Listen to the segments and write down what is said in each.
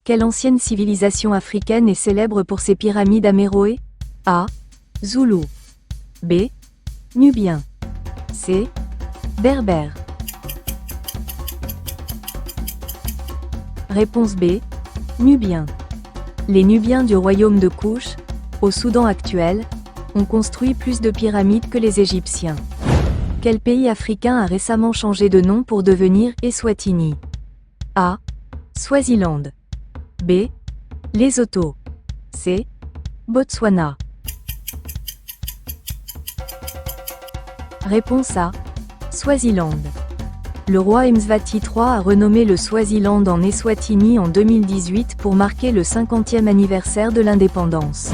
Quelle ancienne civilisation africaine est célèbre pour ses pyramides à Méroé? A. Zoulou. B. Nubien. C. Berbère. Réponse B. Nubien. Les Nubiens du royaume de Kouch, au Soudan actuel, ont construit plus de pyramides que les Égyptiens. Quel pays africain a récemment changé de nom pour devenir Eswatini? A. Swaziland. B. Lesotho. C. Botswana. Réponse A. Swaziland. Le roi Mswati III a renommé le Swaziland en Eswatini en 2018 pour marquer le 50e anniversaire de l'indépendance.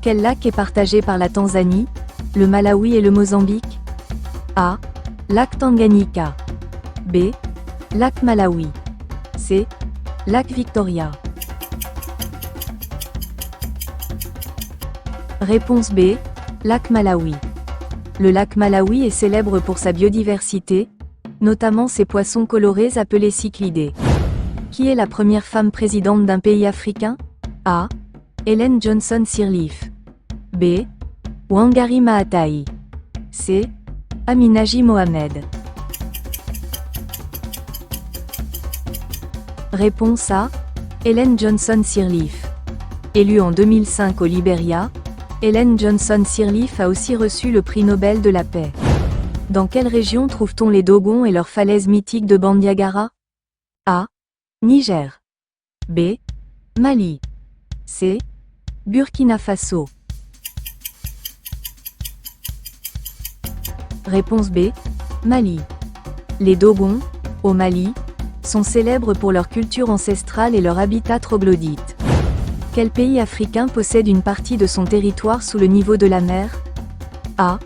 Quel lac est partagé par la Tanzanie, le Malawi et le Mozambique? A. Lac Tanganyika. B. Lac Malawi. C. Lac Victoria. Réponse B. Lac Malawi. Le lac Malawi est célèbre pour sa biodiversité, notamment ses poissons colorés appelés cyclidés. Qui est la première femme présidente d'un pays africain? A. Ellen Johnson Sirleaf. B. Wangari Maathai. C. Aminaji Mohamed. Réponse A. Ellen Johnson Sirleaf. Élue en 2005 au Libéria, Ellen Johnson Sirleaf a aussi reçu le prix Nobel de la paix. Dans quelle région trouve-t-on les Dogons et leurs falaises mythiques de Bandiagara? A. Niger. B. Mali. C. Burkina Faso. Réponse B. Mali. Les Dogons, au Mali, sont célèbres pour leur culture ancestrale et leur habitat troglodyte. Quel pays africain possède une partie de son territoire sous le niveau de la mer? A.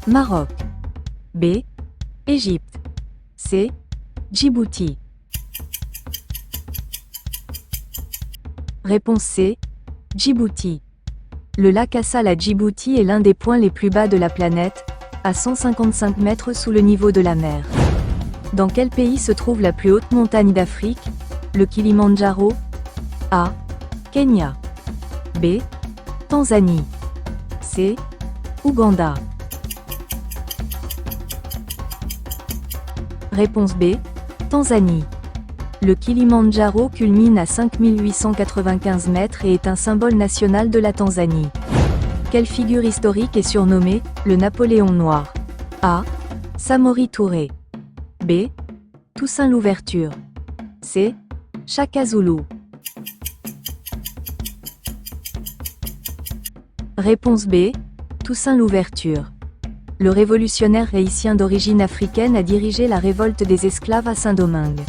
Maroc. B. Égypte. C. Djibouti. Réponse C. Djibouti. Le lac Assal à Djibouti est l'un des points les plus bas de la planète, à 155 mètres sous le niveau de la mer. Dans quel pays se trouve la plus haute montagne d'Afrique, le Kilimandjaro? A. Kenya. B. Tanzanie. C. Ouganda. Réponse B. Tanzanie. Le Kilimandjaro culmine à 5895 mètres et est un symbole national de la Tanzanie. Quelle figure historique est surnommée le Napoléon noir? A. Samori Touré. B. Toussaint Louverture. C. Shaka Zulu. Réponse B. Toussaint Louverture. Le révolutionnaire haïtien d'origine africaine a dirigé la révolte des esclaves à Saint-Domingue.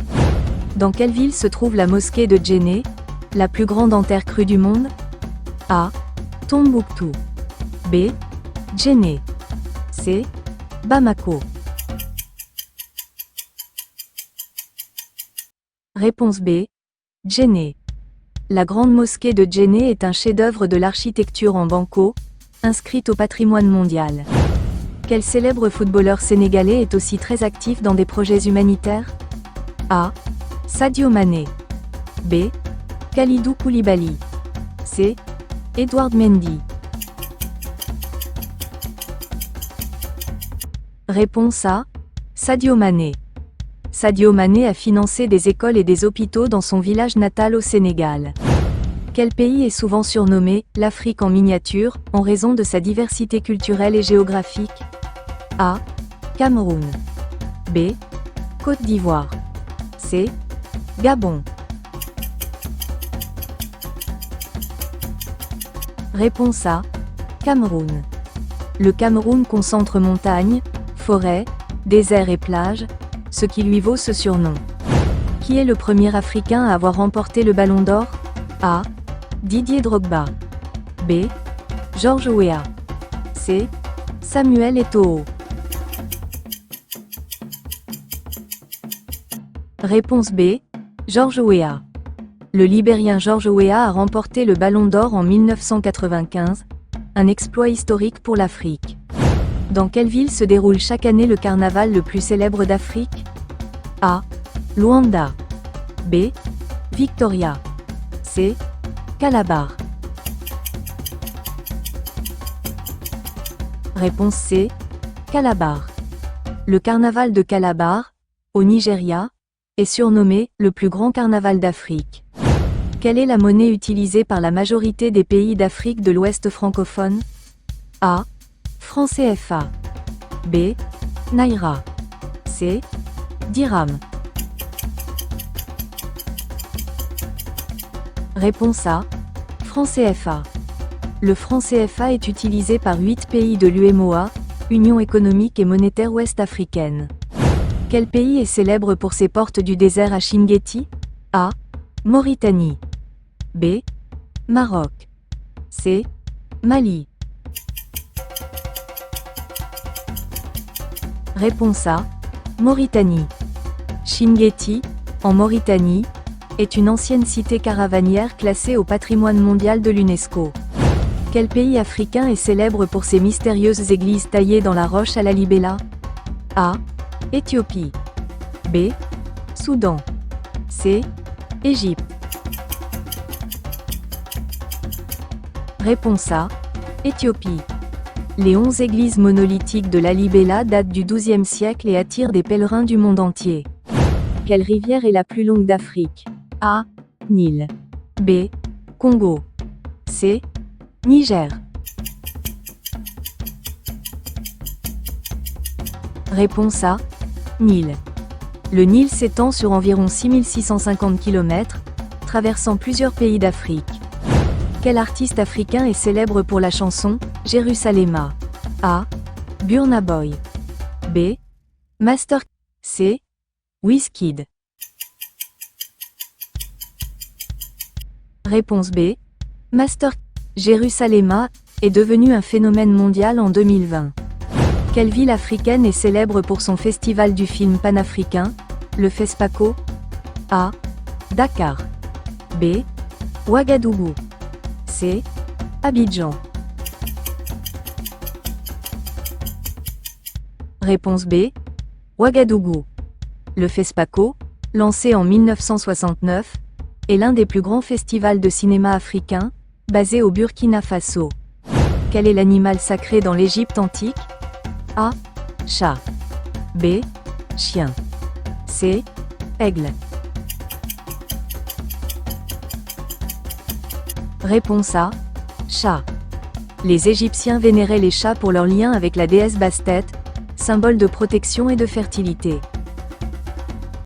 Dans quelle ville se trouve la mosquée de Djenné, la plus grande en terre crue du monde? A. Tombouctou. B. Djenné. C. Bamako. Réponse B. Djenné. La grande mosquée de Djenné est un chef-d'œuvre de l'architecture en banco, inscrite au patrimoine mondial. Quel célèbre footballeur sénégalais est aussi très actif dans des projets humanitaires? A. Sadio Mané. B. Kalidou Koulibaly. C. Edouard Mendy. Réponse A. Sadio Mané. Sadio Mané a financé des écoles et des hôpitaux dans son village natal au Sénégal. Quel pays est souvent surnommé « l'Afrique en miniature » en raison de sa diversité culturelle et géographique? A. Cameroun. B. Côte d'Ivoire. C. Gabon. Réponse A. Cameroun. Le Cameroun concentre montagnes, forêts, déserts et plages, ce qui lui vaut ce surnom. Qui est le premier Africain à avoir remporté le Ballon d'Or? A. Didier Drogba. B. George Weah. C. Samuel Eto'o. Réponse B. George Weah. Le Libérien George Weah a remporté le Ballon d'Or en 1995, un exploit historique pour l'Afrique. Dans quelle ville se déroule chaque année le carnaval le plus célèbre d'Afrique? A. Luanda. B. Victoria. C. Calabar. Réponse C. Calabar. Le carnaval de Calabar, au Nigeria, est surnommé « le plus grand carnaval d'Afrique ». Quelle est la monnaie utilisée par la majorité des pays d'Afrique de l'Ouest francophone? A. Franc CFA. B. Naira. C. Dirham. Réponse A. Franc CFA. Le franc CFA est utilisé par 8 pays de l'UEMOA, Union économique et monétaire ouest-africaine. Quel pays est célèbre pour ses portes du désert à Chinguetti? A. Mauritanie. B. Maroc. C. Mali. Réponse A. Mauritanie. Chinguetti, en Mauritanie, est une ancienne cité caravanière classée au patrimoine mondial de l'UNESCO. Quel pays africain est célèbre pour ses mystérieuses églises taillées dans la roche à la libella? A. Éthiopie. B. Soudan. C. Égypte. Réponse A. Éthiopie. Les 11 églises monolithiques de Lalibela datent du XIIe siècle et attirent des pèlerins du monde entier. Quelle rivière est la plus longue d'Afrique? A. Nil. B. Congo. C. Niger. Réponse A. Nil. Le Nil s'étend sur environ 6650 km, traversant plusieurs pays d'Afrique. Quel artiste africain est célèbre pour la chanson « Jérusalema » A. Burna Boy. B. Master. C. Wizkid. Réponse B. Master. Jérusalema est devenu un phénomène mondial en 2020. Quelle ville africaine est célèbre pour son festival du film panafricain, le FESPACO? A. Dakar. B. Ouagadougou. C. Abidjan. Réponse B. Ouagadougou. Le FESPACO, lancé en 1969, est l'un des plus grands festivals de cinéma africain, basé au Burkina Faso. Quel est l'animal sacré dans l'Égypte antique? A. Chat. B. Chien. C. Aigle. Réponse A. Chat. Les Égyptiens vénéraient les chats pour leur lien avec la déesse Bastet, symbole de protection et de fertilité.